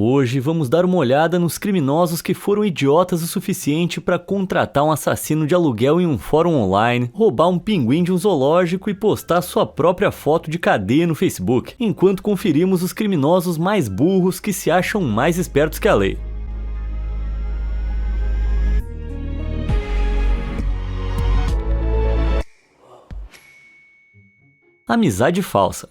Hoje vamos dar uma olhada nos criminosos que foram idiotas o suficiente para contratar um assassino de aluguel em um fórum online, roubar um pinguim de um zoológico e postar sua própria foto de cadeia no Facebook, enquanto conferimos os criminosos mais burros que se acham mais espertos que a lei. Amizade falsa.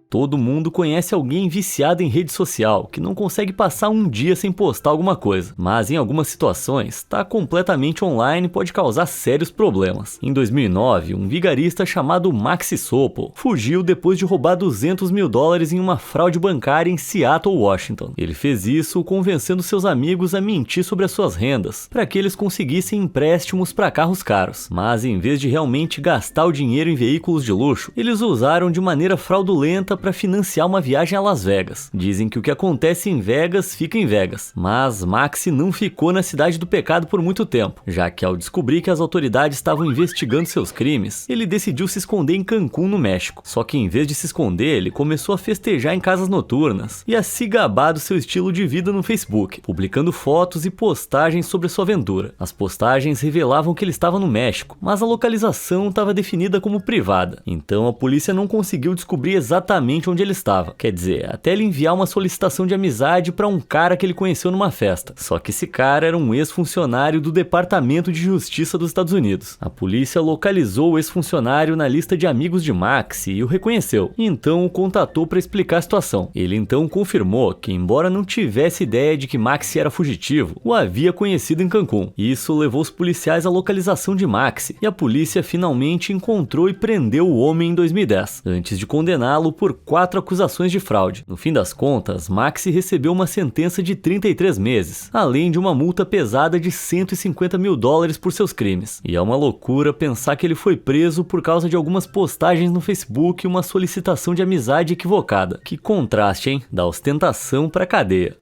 Todo mundo conhece alguém viciado em rede social, que não consegue passar um dia sem postar alguma coisa, mas em algumas situações, estar completamente online pode causar sérios problemas. Em 2009, um vigarista chamado Maxi Sopel fugiu depois de roubar $200 mil em uma fraude bancária em Seattle, Washington. Ele fez isso convencendo seus amigos a mentir sobre as suas rendas, para que eles conseguissem empréstimos para carros caros. Mas em vez de realmente gastar o dinheiro em veículos de luxo, eles usaram de maneira fraudulenta para financiar uma viagem a Las Vegas. Dizem que o que acontece em Vegas fica em Vegas, mas Maxi não ficou na cidade do pecado por muito tempo, já que ao descobrir que as autoridades estavam investigando seus crimes, ele decidiu se esconder em Cancún, no México. Só que em vez de se esconder, ele começou a festejar em casas noturnas e a se gabar do seu estilo de vida no Facebook, publicando fotos e postagens sobre sua aventura. As postagens revelavam que ele estava no México, mas a localização estava definida como privada, então a polícia não conseguiu descobrir exatamente onde ele estava. Quer dizer, até ele enviar uma solicitação de amizade para um cara que ele conheceu numa festa. Só que esse cara era um ex-funcionário do Departamento de Justiça dos Estados Unidos. A polícia localizou o ex-funcionário na lista de amigos de Maxi e o reconheceu. Então o contatou para explicar a situação. Ele então confirmou que, embora não tivesse ideia de que Maxi era fugitivo, o havia conhecido em Cancún. Isso levou os policiais à localização de Maxi e a polícia finalmente encontrou e prendeu o homem em 2010, antes de condená-lo por 4 acusações de fraude. No fim das contas, Maxi recebeu uma sentença de 33 meses, além de uma multa pesada de $150 mil por seus crimes. E é uma loucura pensar que ele foi preso por causa de algumas postagens no Facebook e uma solicitação de amizade equivocada. Que contraste, hein? Da ostentação pra cadeia.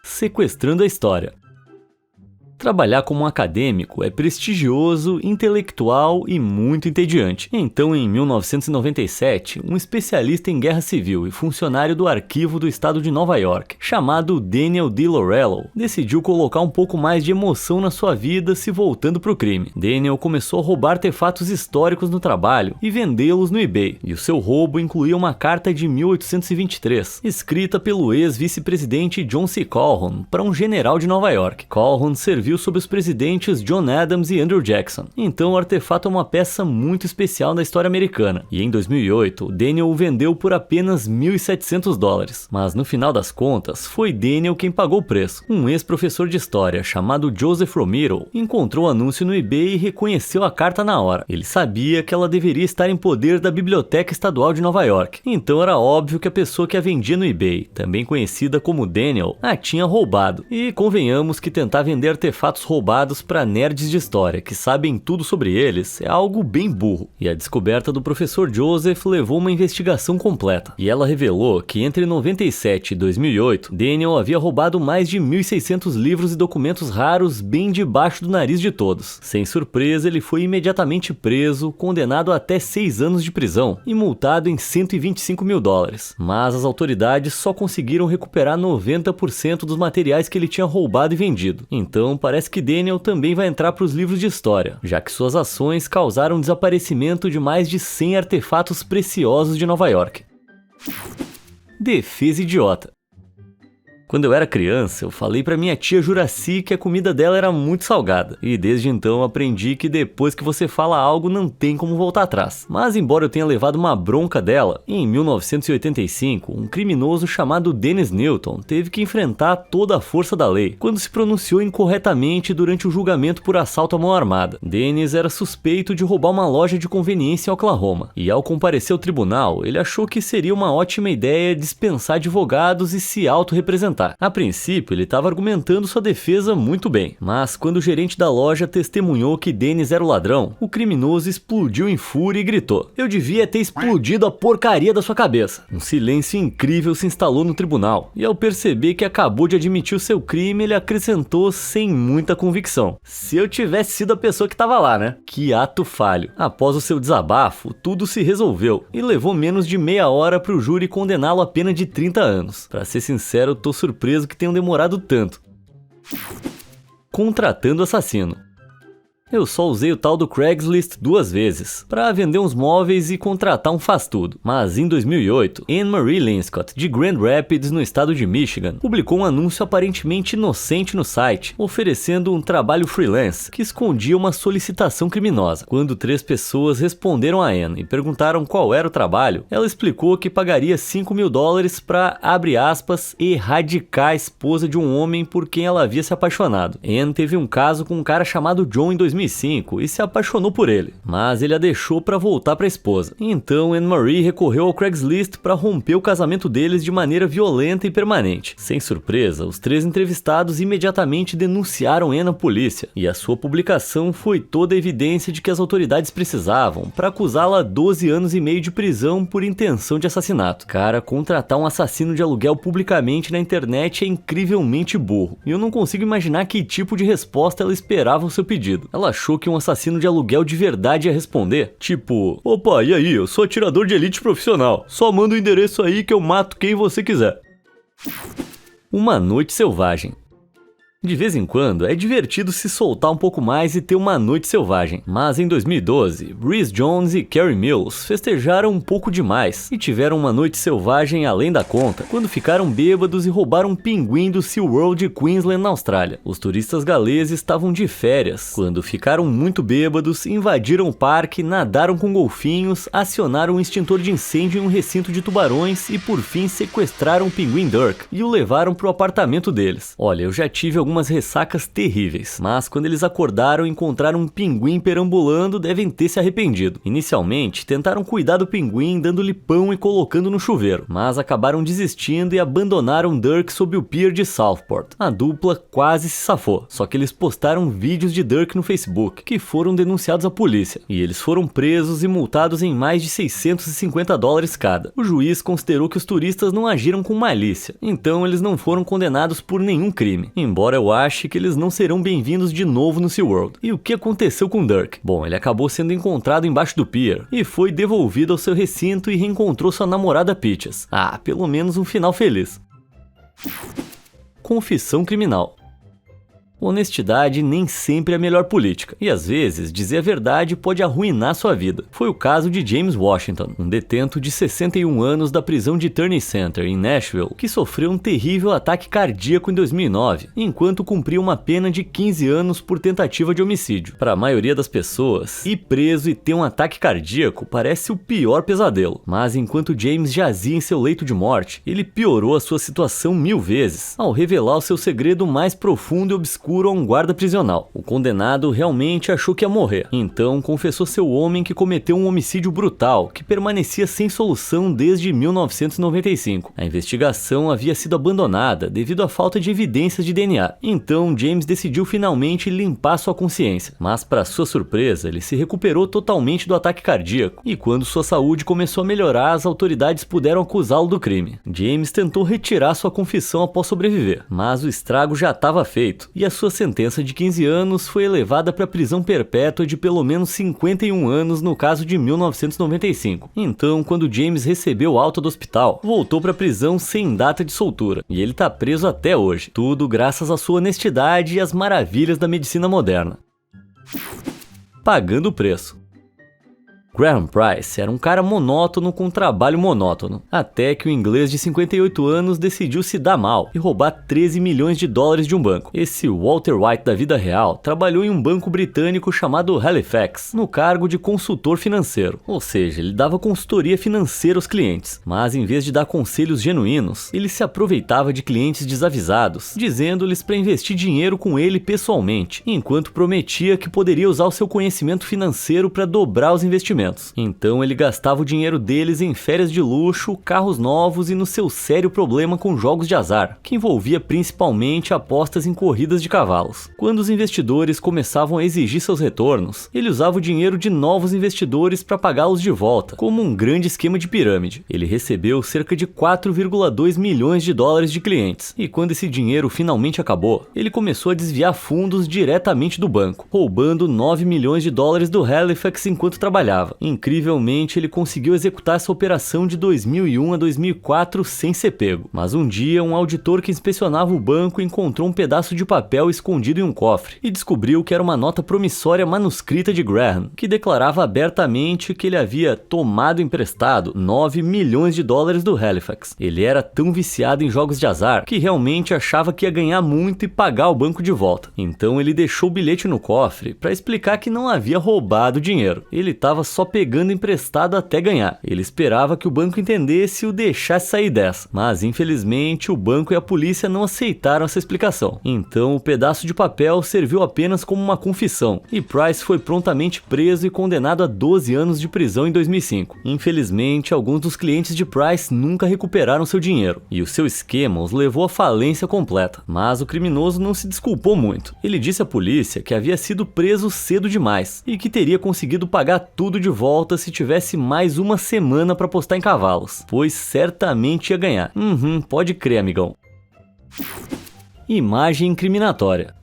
Sequestrando a história. Trabalhar como um acadêmico é prestigioso, intelectual e muito entediante. Então, em 1997, um especialista em guerra civil e funcionário do arquivo do estado de Nova York, chamado Daniel D. Laurello, decidiu colocar um pouco mais de emoção na sua vida se voltando para o crime. Daniel começou a roubar artefatos históricos no trabalho e vendê-los no eBay, e o seu roubo incluía uma carta de 1823, escrita pelo ex-vice-presidente John C. Calhoun para um general de Nova York. Calhoun serviu sob os presidentes John Adams e Andrew Jackson. Então o artefato é uma peça muito especial na história americana. E em 2008, Daniel o vendeu por apenas $1.700. Mas no final das contas, foi Daniel quem pagou o preço. Um ex-professor de história chamado Joseph Romero encontrou o anúncio no eBay e reconheceu a carta na hora. Ele sabia que ela deveria estar em poder da Biblioteca Estadual de Nova York. Então era óbvio que a pessoa que a vendia no eBay, também conhecida como Daniel, a tinha roubado. E convenhamos que tentar vender artefatos roubados para nerds de história que sabem tudo sobre eles é algo bem burro. E a descoberta do professor Joseph levou uma investigação completa. E ela revelou que entre 97 e 2008, Daniel havia roubado mais de 1.600 livros e documentos raros bem debaixo do nariz de todos. Sem surpresa, ele foi imediatamente preso, condenado a até 6 anos de prisão e multado em $125 mil. Mas as autoridades só conseguiram recuperar 90% dos materiais que ele tinha roubado e vendido. Então, parece que Daniel também vai entrar para os livros de história, já que suas ações causaram o desaparecimento de mais de 100 artefatos preciosos de Nova York. Defesa idiota. Quando eu era criança, eu falei pra minha tia Juraci que a comida dela era muito salgada. E desde então aprendi que depois que você fala algo não tem como voltar atrás. Mas embora eu tenha levado uma bronca dela, em 1985, um criminoso chamado Dennis Newton teve que enfrentar toda a força da lei quando se pronunciou incorretamente durante o julgamento por assalto à mão armada. Dennis era suspeito de roubar uma loja de conveniência em Oklahoma. E ao comparecer ao tribunal, ele achou que seria uma ótima ideia dispensar advogados e se autorrepresentar. apresentar. A princípio, ele estava argumentando sua defesa muito bem, mas quando o gerente da loja testemunhou que Dennis era o ladrão, o criminoso explodiu em fúria e gritou: "Eu devia ter explodido a porcaria da sua cabeça." Um silêncio incrível se instalou no tribunal, e ao perceber que acabou de admitir o seu crime, ele acrescentou sem muita convicção: "Se eu tivesse sido a pessoa que estava lá, né?" Que ato falho. Após o seu desabafo, tudo se resolveu, e levou menos de meia hora para o júri condená-lo a pena de 30 anos. Pra ser sincero, tô surpreso que tenham demorado tanto. Contratando assassino. Eu só usei o tal do Craigslist 2 vezes, para vender uns móveis e contratar um faz-tudo. Mas em 2008, Anne Marie Linscott, de Grand Rapids, no estado de Michigan, publicou um anúncio aparentemente inocente no site, oferecendo um trabalho freelance que escondia uma solicitação criminosa. Quando 3 pessoas responderam a Anne e perguntaram qual era o trabalho, ela explicou que pagaria $5.000 para, abre aspas, erradicar a esposa de um homem por quem ela havia se apaixonado. Anne teve um caso com um cara chamado John em 2005 e se apaixonou por ele, mas ele a deixou para voltar para a esposa. Então Anne Marie recorreu ao Craigslist para romper o casamento deles de maneira violenta e permanente. Sem surpresa, os 3 entrevistados imediatamente denunciaram Anne à polícia, e a sua publicação foi toda a evidência de que as autoridades precisavam para acusá-la a 12 anos e meio de prisão por intenção de assassinato. Cara, contratar um assassino de aluguel publicamente na internet é incrivelmente burro, e eu não consigo imaginar que tipo de resposta ela esperava ao seu pedido. Ela achou que um assassino de aluguel de verdade ia responder, tipo: "Opa, e aí, eu sou atirador de elite profissional, só manda o endereço aí que eu mato quem você quiser." Uma noite selvagem. De vez em quando, é divertido se soltar um pouco mais e ter uma noite selvagem. Mas em 2012, Rhys Jones e Carrie Mills festejaram um pouco demais e tiveram uma noite selvagem além da conta, quando ficaram bêbados e roubaram um pinguim do SeaWorld de Queensland, na Austrália. Os turistas galeses estavam de férias, quando ficaram muito bêbados, invadiram o parque, nadaram com golfinhos, acionaram um extintor de incêndio em um recinto de tubarões e por fim sequestraram o pinguim Dirk e o levaram para o apartamento deles. Olha, eu já tive algumas ressacas terríveis, mas quando eles acordaram e encontraram um pinguim perambulando, devem ter se arrependido. Inicialmente, tentaram cuidar do pinguim dando-lhe pão e colocando no chuveiro, mas acabaram desistindo e abandonaram Dirk sob o pier de Southport. A dupla quase se safou, só que eles postaram vídeos de Dirk no Facebook, que foram denunciados à polícia, e eles foram presos e multados em mais de $650 cada. O juiz considerou que os turistas não agiram com malícia, então eles não foram condenados por nenhum crime, embora eu ache que eles não serão bem-vindos de novo no SeaWorld. E o que aconteceu com Dirk? Bom, ele acabou sendo encontrado embaixo do pier e foi devolvido ao seu recinto e reencontrou sua namorada Peaches. Ah, pelo menos um final feliz. Confissão criminal. Honestidade nem sempre é a melhor política, e às vezes dizer a verdade pode arruinar sua vida. Foi o caso de James Washington, um detento de 61 anos da prisão de Turney Center, em Nashville, que sofreu um terrível ataque cardíaco em 2009, enquanto cumpria uma pena de 15 anos por tentativa de homicídio. Para a maioria das pessoas, ir preso e ter um ataque cardíaco parece o pior pesadelo, mas enquanto James jazia em seu leito de morte, ele piorou a sua situação 1000 vezes, ao revelar o seu segredo mais profundo e obscuro a um guarda prisional. O condenado realmente achou que ia morrer, então confessou ser o homem que cometeu um homicídio brutal que permanecia sem solução desde 1995. A investigação havia sido abandonada devido à falta de evidências de DNA, então James decidiu finalmente limpar sua consciência, mas para sua surpresa ele se recuperou totalmente do ataque cardíaco, e quando sua saúde começou a melhorar, as autoridades puderam acusá-lo do crime. James tentou retirar sua confissão após sobreviver, mas o estrago já estava feito, e a sua sentença de 15 anos foi elevada para prisão perpétua de pelo menos 51 anos no caso de 1995. Então, quando James recebeu alta do hospital, voltou para a prisão sem data de soltura, e ele está preso até hoje. Tudo graças à sua honestidade e às maravilhas da medicina moderna. Pagando o preço. Graham Price era um cara monótono com trabalho monótono, até que o inglês de 58 anos decidiu se dar mal e roubar $13 milhões de um banco. Esse Walter White da vida real trabalhou em um banco britânico chamado Halifax, no cargo de consultor financeiro, ou seja, ele dava consultoria financeira aos clientes, mas em vez de dar conselhos genuínos, ele se aproveitava de clientes desavisados, dizendo-lhes para investir dinheiro com ele pessoalmente, enquanto prometia que poderia usar o seu conhecimento financeiro para dobrar os investimentos. investimentos. Então ele gastava o dinheiro deles em férias de luxo, carros novos e no seu sério problema com jogos de azar, que envolvia principalmente apostas em corridas de cavalos. Quando os investidores começavam a exigir seus retornos, ele usava o dinheiro de novos investidores para pagá-los de volta, como um grande esquema de pirâmide. Ele recebeu cerca de 4,2 milhões de dólares de clientes, e quando esse dinheiro finalmente acabou, ele começou a desviar fundos diretamente do banco, roubando 9 milhões de dólares do Halifax enquanto trabalhava. Incrivelmente, ele conseguiu executar essa operação de 2001 a 2004 sem ser pego. Mas um dia, um auditor que inspecionava o banco encontrou um pedaço de papel escondido em um cofre e descobriu que era uma nota promissória manuscrita de Graham, que declarava abertamente que ele havia tomado emprestado 9 milhões de dólares do Halifax. Ele era tão viciado em jogos de azar que realmente achava que ia ganhar muito e pagar o banco de volta. Então ele deixou o bilhete no cofre para explicar que não havia roubado dinheiro. Ele estava só pegando emprestado até ganhar. Ele esperava que o banco entendesse e o deixasse sair dessa. Mas infelizmente o banco e a polícia não aceitaram essa explicação. Então o pedaço de papel serviu apenas como uma confissão e Price foi prontamente preso e condenado a 12 anos de prisão em 2005. Infelizmente, alguns dos clientes de Price nunca recuperaram seu dinheiro e o seu esquema os levou à falência completa. Mas o criminoso não se desculpou muito. Ele disse à polícia que havia sido preso cedo demais e que teria conseguido pagar tudo de volta se tivesse mais uma semana para apostar em cavalos, pois certamente ia ganhar. Pode crer, amigão. Imagem incriminatória.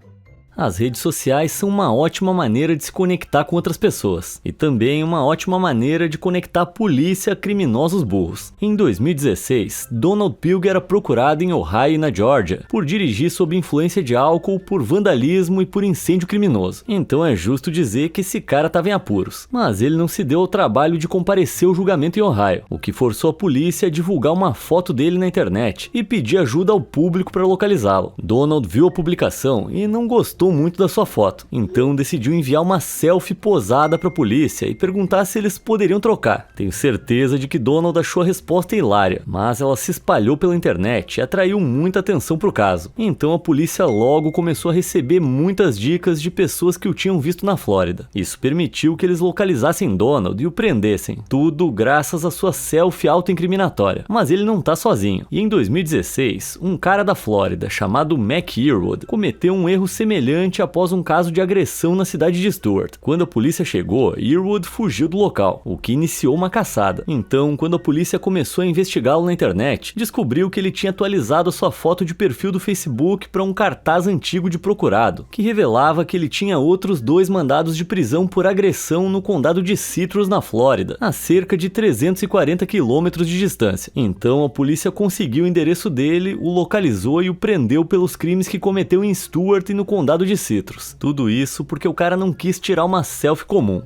As redes sociais são uma ótima maneira de se conectar com outras pessoas e também uma ótima maneira de conectar a polícia a criminosos burros. Em 2016, Donald Pilger era procurado em Ohio e na Georgia por dirigir sob influência de álcool, por vandalismo e por incêndio criminoso. Então é justo dizer que esse cara estava em apuros, mas ele não se deu ao trabalho de comparecer ao julgamento em Ohio, o que forçou a polícia a divulgar uma foto dele na internet e pedir ajuda ao público para localizá-lo. Donald viu a publicação e não gostou muito da sua foto, então decidiu enviar uma selfie posada para a polícia e perguntar se eles poderiam trocar. Tenho certeza de que Donald achou a resposta hilária, mas ela se espalhou pela internet e atraiu muita atenção para o caso. Então a polícia logo começou a receber muitas dicas de pessoas que o tinham visto na Flórida. Isso permitiu que eles localizassem Donald e o prendessem, tudo graças à sua selfie autoincriminatória. Mas ele não tá sozinho, e em 2016, um cara da Flórida chamado Mac Yearwood cometeu um erro semelhante após um caso de agressão na cidade de Stuart. Quando a polícia chegou, Yearwood fugiu do local, o que iniciou uma caçada. Então, quando a polícia começou a investigá-lo na internet, descobriu que ele tinha atualizado a sua foto de perfil do Facebook para um cartaz antigo de procurado, que revelava que ele tinha outros 2 mandados de prisão por agressão no condado de Citrus, na Flórida, a cerca de 340 quilômetros de distância. Então, a polícia conseguiu o endereço dele, o localizou e o prendeu pelos crimes que cometeu em Stuart e no condado de Citrus. Tudo isso porque o cara não quis tirar uma selfie comum.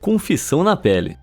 Confissão na pele.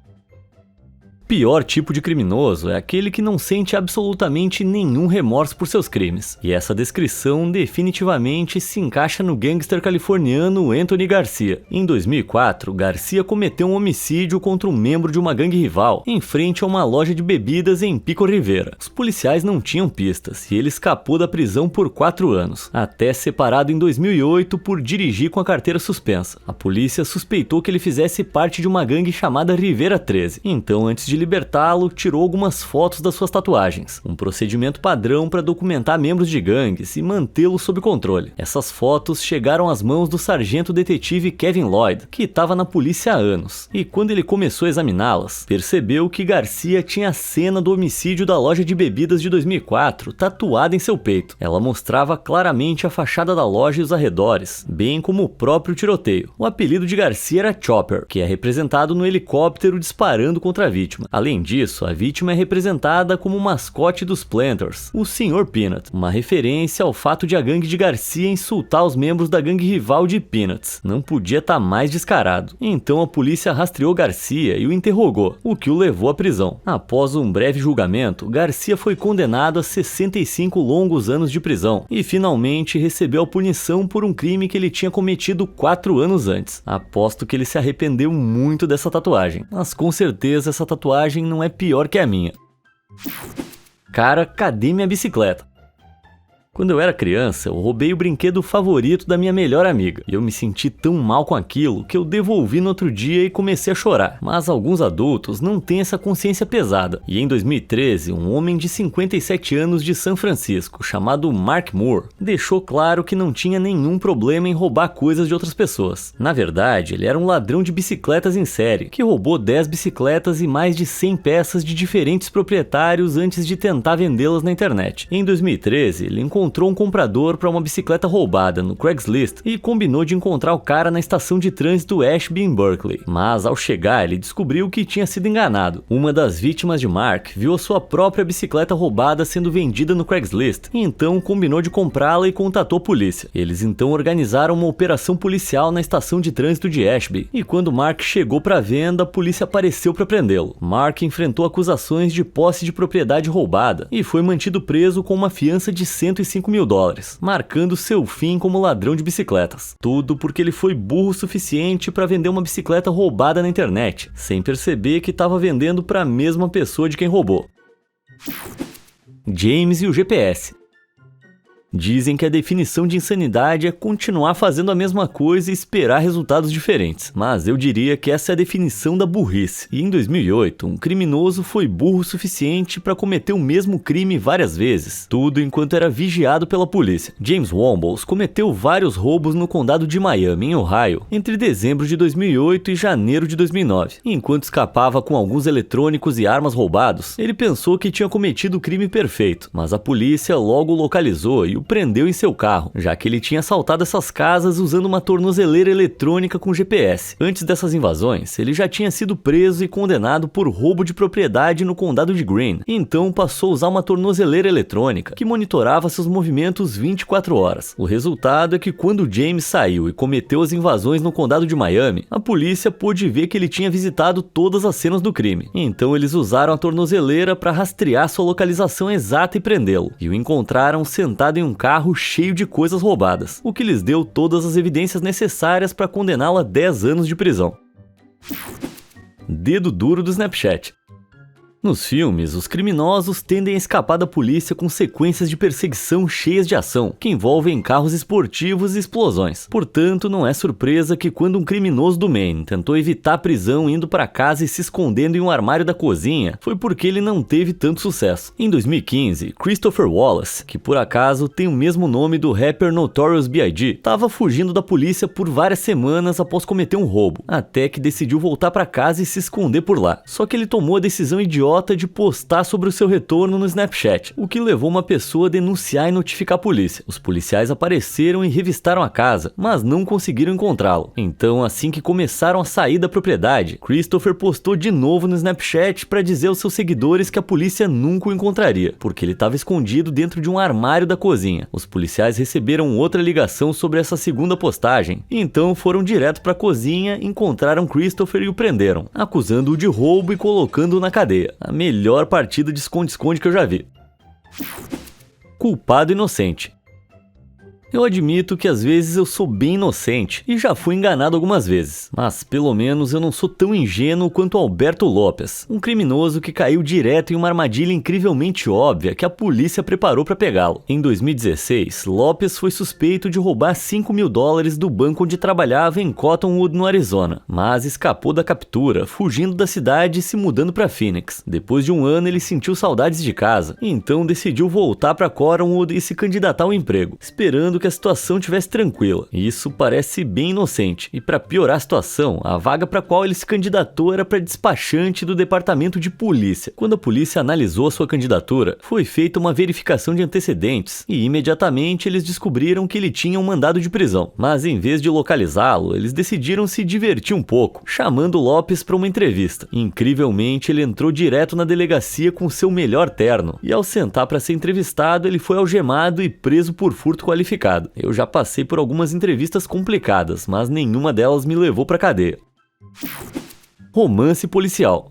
O pior tipo de criminoso é aquele que não sente absolutamente nenhum remorso por seus crimes. E essa descrição definitivamente se encaixa no gangster californiano Anthony Garcia. Em 2004, Garcia cometeu um homicídio contra um membro de uma gangue rival em frente a uma loja de bebidas em Pico Rivera. Os policiais não tinham pistas e ele escapou da prisão por 4 anos, até separado em 2008 por dirigir com a carteira suspensa. A polícia suspeitou que ele fizesse parte de uma gangue chamada Rivera 13. Então, antes de libertá-lo, tirou algumas fotos das suas tatuagens, um procedimento padrão para documentar membros de gangues e mantê-los sob controle. Essas fotos chegaram às mãos do sargento detetive Kevin Lloyd, que estava na polícia há anos, e quando ele começou a examiná-las, percebeu que Garcia tinha a cena do homicídio da loja de bebidas de 2004 tatuada em seu peito. Ela mostrava claramente a fachada da loja e os arredores, bem como o próprio tiroteio. O apelido de Garcia era Chopper, que é representado no helicóptero disparando contra a vítima. Além disso, a vítima é representada como o mascote dos Planters, o Sr. Peanut, uma referência ao fato de a gangue de Garcia insultar os membros da gangue rival de Peanuts. Não podia estar mais descarado. Então a polícia rastreou Garcia e o interrogou, o que o levou à prisão. Após um breve julgamento, Garcia foi condenado a 65 longos anos de prisão e finalmente recebeu a punição por um crime que ele tinha cometido 4 anos antes. Aposto que ele se arrependeu muito dessa tatuagem, mas com certeza essa tatuagem não é pior que a minha. Cara, cadê minha bicicleta? Quando eu era criança, eu roubei o brinquedo favorito da minha melhor amiga, e eu me senti tão mal com aquilo que eu devolvi no outro dia e comecei a chorar. Mas alguns adultos não têm essa consciência pesada, e em 2013, um homem de 57 anos de São Francisco, chamado Mark Moore, deixou claro que não tinha nenhum problema em roubar coisas de outras pessoas. Na verdade, ele era um ladrão de bicicletas em série, que roubou 10 bicicletas e mais de 100 peças de diferentes proprietários antes de tentar vendê-las na internet. Em 2013, ele encontrou um comprador para uma bicicleta roubada no Craigslist e combinou de encontrar o cara na estação de trânsito Ashby em Berkeley. Mas ao chegar, ele descobriu que tinha sido enganado. Uma das vítimas de Mark viu a sua própria bicicleta roubada sendo vendida no Craigslist, e então combinou de comprá-la e contatou a polícia. Eles então organizaram uma operação policial na estação de trânsito de Ashby, e quando Mark chegou para a venda, a polícia apareceu para prendê-lo. Mark enfrentou acusações de posse de propriedade roubada e foi mantido preso com uma fiança de $105 mil, marcando seu fim como ladrão de bicicletas. Tudo porque ele foi burro o suficiente para vender uma bicicleta roubada na internet, sem perceber que estava vendendo para a mesma pessoa de quem roubou. James e o GPS. Dizem que a definição de insanidade é continuar fazendo a mesma coisa e esperar resultados diferentes, mas eu diria que essa é a definição da burrice. E em 2008, um criminoso foi burro o suficiente para cometer o mesmo crime várias vezes, tudo enquanto era vigiado pela polícia. James Wombles cometeu vários roubos no condado de Miami, em Ohio, entre dezembro de 2008 e janeiro de 2009. Enquanto escapava com alguns eletrônicos e armas roubados, ele pensou que tinha cometido o crime perfeito, mas a polícia logo o localizou e o prendeu em seu carro, já que ele tinha assaltado essas casas usando uma tornozeleira eletrônica com GPS. Antes dessas invasões, ele já tinha sido preso e condenado por roubo de propriedade no condado de Greene, então passou a usar uma tornozeleira eletrônica que monitorava seus movimentos 24 horas. O resultado é que quando James saiu e cometeu as invasões no condado de Miami, a polícia pôde ver que ele tinha visitado todas as cenas do crime. Então eles usaram a tornozeleira para rastrear sua localização exata e prendê-lo, e o encontraram sentado em um carro cheio de coisas roubadas, o que lhes deu todas as evidências necessárias para condená-lo a 10 anos de prisão. Dedo duro do Snapchat. Nos filmes, os criminosos tendem a escapar da polícia com sequências de perseguição cheias de ação, que envolvem carros esportivos e explosões. Portanto, não é surpresa que quando um criminoso do Maine tentou evitar a prisão indo para casa e se escondendo em um armário da cozinha, foi porque ele não teve tanto sucesso. Em 2015, Christopher Wallace, que por acaso tem o mesmo nome do rapper Notorious B.I.G., estava fugindo da polícia por várias semanas após cometer um roubo, até que decidiu voltar para casa e se esconder por lá. Só que ele tomou a decisão idiota de postar sobre o seu retorno no Snapchat, o que levou uma pessoa a denunciar e notificar a polícia. Os policiais apareceram e revistaram a casa, mas não conseguiram encontrá-lo. Então, assim que começaram a sair da propriedade, Christopher postou de novo no Snapchat para dizer aos seus seguidores que a polícia nunca o encontraria, porque ele estava escondido dentro de um armário da cozinha. Os policiais receberam outra ligação sobre essa segunda postagem, então foram direto para a cozinha, encontraram Christopher e o prenderam, acusando-o de roubo e colocando-o na cadeia. A melhor partida de esconde-esconde que eu já vi. Culpado inocente. Eu admito que às vezes eu sou bem inocente e já fui enganado algumas vezes, mas pelo menos eu não sou tão ingênuo quanto Alberto Lopes, um criminoso que caiu direto em uma armadilha incrivelmente óbvia que a polícia preparou para pegá-lo. Em 2016, Lopes foi suspeito de roubar $5 mil do banco onde trabalhava em Cottonwood, no Arizona, mas escapou da captura, fugindo da cidade e se mudando para Phoenix. Depois de um ano, ele sentiu saudades de casa, então decidiu voltar para Cottonwood e se candidatar ao emprego, esperando que a situação estivesse tranquila. Isso parece bem inocente, e para piorar a situação, a vaga para a qual ele se candidatou era para despachante do departamento de polícia. Quando a polícia analisou a sua candidatura, foi feita uma verificação de antecedentes, e imediatamente eles descobriram que ele tinha um mandado de prisão. Mas em vez de localizá-lo, eles decidiram se divertir um pouco, chamando Lopes para uma entrevista. Incrivelmente, ele entrou direto na delegacia com seu melhor terno, e ao sentar para ser entrevistado, ele foi algemado e preso por furto qualificado. Eu já passei por algumas entrevistas complicadas, mas nenhuma delas me levou pra cadeia. Romance policial.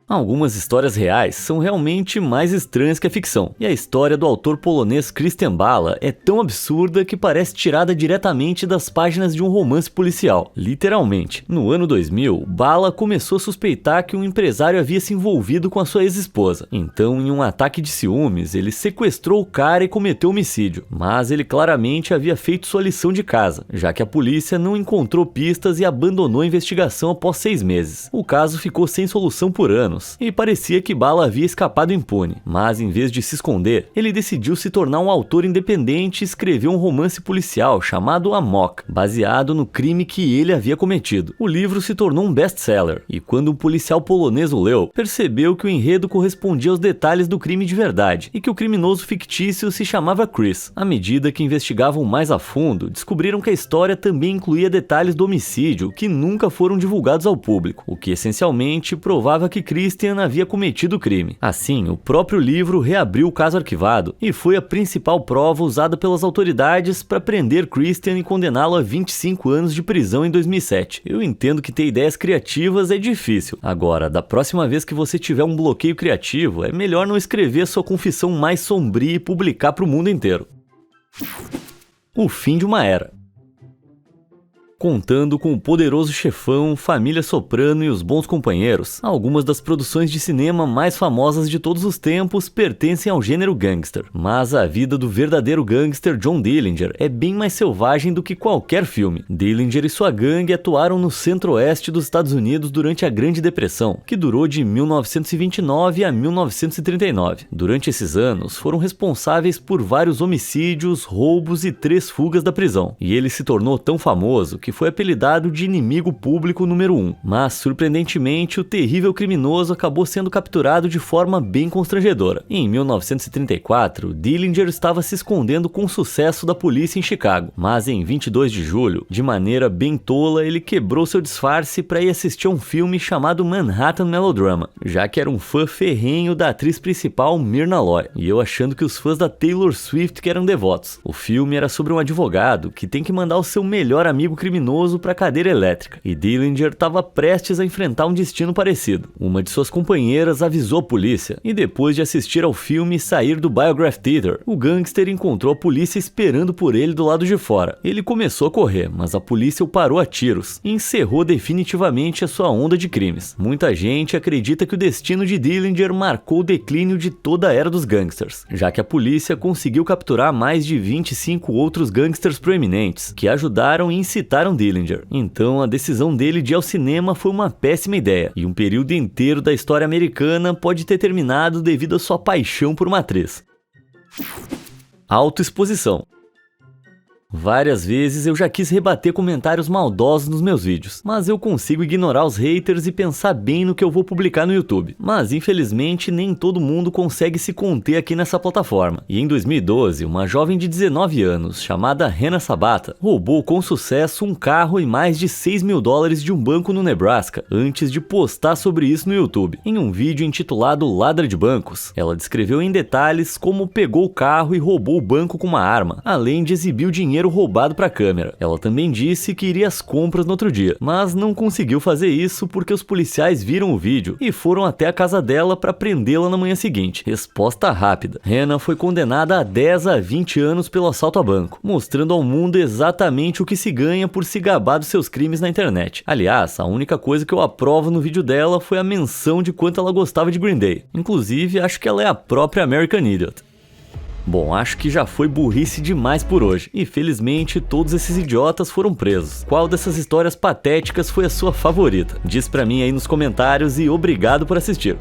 Algumas histórias reais são realmente mais estranhas que a ficção, e a história do autor polonês Christian Bala é tão absurda que parece tirada diretamente das páginas de um romance policial. Literalmente. No ano 2000, Bala começou a suspeitar que um empresário havia se envolvido com a sua ex-esposa. Então, em um ataque de ciúmes, ele sequestrou o cara e cometeu homicídio. Mas ele claramente havia feito sua lição de casa, já que a polícia não encontrou pistas e abandonou a investigação após 6 meses. O caso ficou sem solução por anos, e parecia que Bala havia escapado impune, mas em vez de se esconder, ele decidiu se tornar um autor independente e escreveu um romance policial chamado Amok, baseado no crime que ele havia cometido. O livro se tornou um best-seller, e quando um policial polonês o leu, percebeu que o enredo correspondia aos detalhes do crime de verdade, e que o criminoso fictício se chamava Chris. À medida que investigavam mais a fundo, descobriram que a história também incluía detalhes do homicídio que nunca foram divulgados ao público, o que essencialmente provava que Christian havia cometido o crime. Assim, o próprio livro reabriu o caso arquivado e foi a principal prova usada pelas autoridades para prender Christian e condená-lo a 25 anos de prisão em 2007. Eu entendo que ter ideias criativas é difícil. Agora, da próxima vez que você tiver um bloqueio criativo, é melhor não escrever sua confissão mais sombria e publicar para o mundo inteiro. O fim de uma era. Contando com o Poderoso Chefão, Família Soprano e Os Bons Companheiros, algumas das produções de cinema mais famosas de todos os tempos pertencem ao gênero gangster. Mas a vida do verdadeiro gangster John Dillinger é bem mais selvagem do que qualquer filme. Dillinger e sua gangue atuaram no centro-oeste dos Estados Unidos durante a Grande Depressão, que durou de 1929 a 1939. Durante esses anos, foram responsáveis por vários homicídios, roubos e 3 fugas da prisão. E ele se tornou tão famoso que foi apelidado de inimigo público número 1. Mas, surpreendentemente, o terrível criminoso acabou sendo capturado de forma bem constrangedora. Em 1934, Dillinger estava se escondendo com sucesso da polícia em Chicago. Mas em 22 de julho, de maneira bem tola, ele quebrou seu disfarce para ir assistir a um filme chamado Manhattan Melodrama, já que era um fã ferrenho da atriz principal Myrna Loy, e eu achando que os fãs da Taylor Swift que eram devotos. O filme era sobre um advogado que tem que mandar o seu melhor amigo criminoso para a cadeira elétrica, e Dillinger estava prestes a enfrentar um destino parecido. Uma de suas companheiras avisou a polícia, e depois de assistir ao filme e sair do Biograph Theater, o gangster encontrou a polícia esperando por ele do lado de fora. Ele começou a correr, mas a polícia o parou a tiros e encerrou definitivamente a sua onda de crimes. Muita gente acredita que o destino de Dillinger marcou o declínio de toda a era dos gangsters, já que a polícia conseguiu capturar mais de 25 outros gangsters proeminentes, que ajudaram e incitaram Dillinger. Então a decisão dele de ir ao cinema foi uma péssima ideia, e um período inteiro da história americana pode ter terminado devido à sua paixão por uma atriz. Autoexposição. Várias vezes eu já quis rebater comentários maldosos nos meus vídeos, mas eu consigo ignorar os haters e pensar bem no que eu vou publicar no YouTube. Mas infelizmente nem todo mundo consegue se conter aqui nessa plataforma. E em 2012, uma jovem de 19 anos, chamada Hannah Sabata, roubou com sucesso um carro e mais de $6 mil de um banco no Nebraska, antes de postar sobre isso no YouTube. Em um vídeo intitulado Ladra de Bancos, ela descreveu em detalhes como pegou o carro e roubou o banco com uma arma, além de exibir o dinheiro roubado para a câmera. Ela também disse que iria às compras no outro dia, mas não conseguiu fazer isso porque os policiais viram o vídeo e foram até a casa dela para prendê-la na manhã seguinte. Resposta rápida. Hannah foi condenada a 10 a 20 anos pelo assalto a banco, mostrando ao mundo exatamente o que se ganha por se gabar dos seus crimes na internet. Aliás, a única coisa que eu aprovo no vídeo dela foi a menção de quanto ela gostava de Green Day. Inclusive, acho que ela é a própria American Idiot. Bom, acho que já foi burrice demais por hoje, e felizmente todos esses idiotas foram presos. Qual dessas histórias patéticas foi a sua favorita? Diz pra mim aí nos comentários e obrigado por assistir.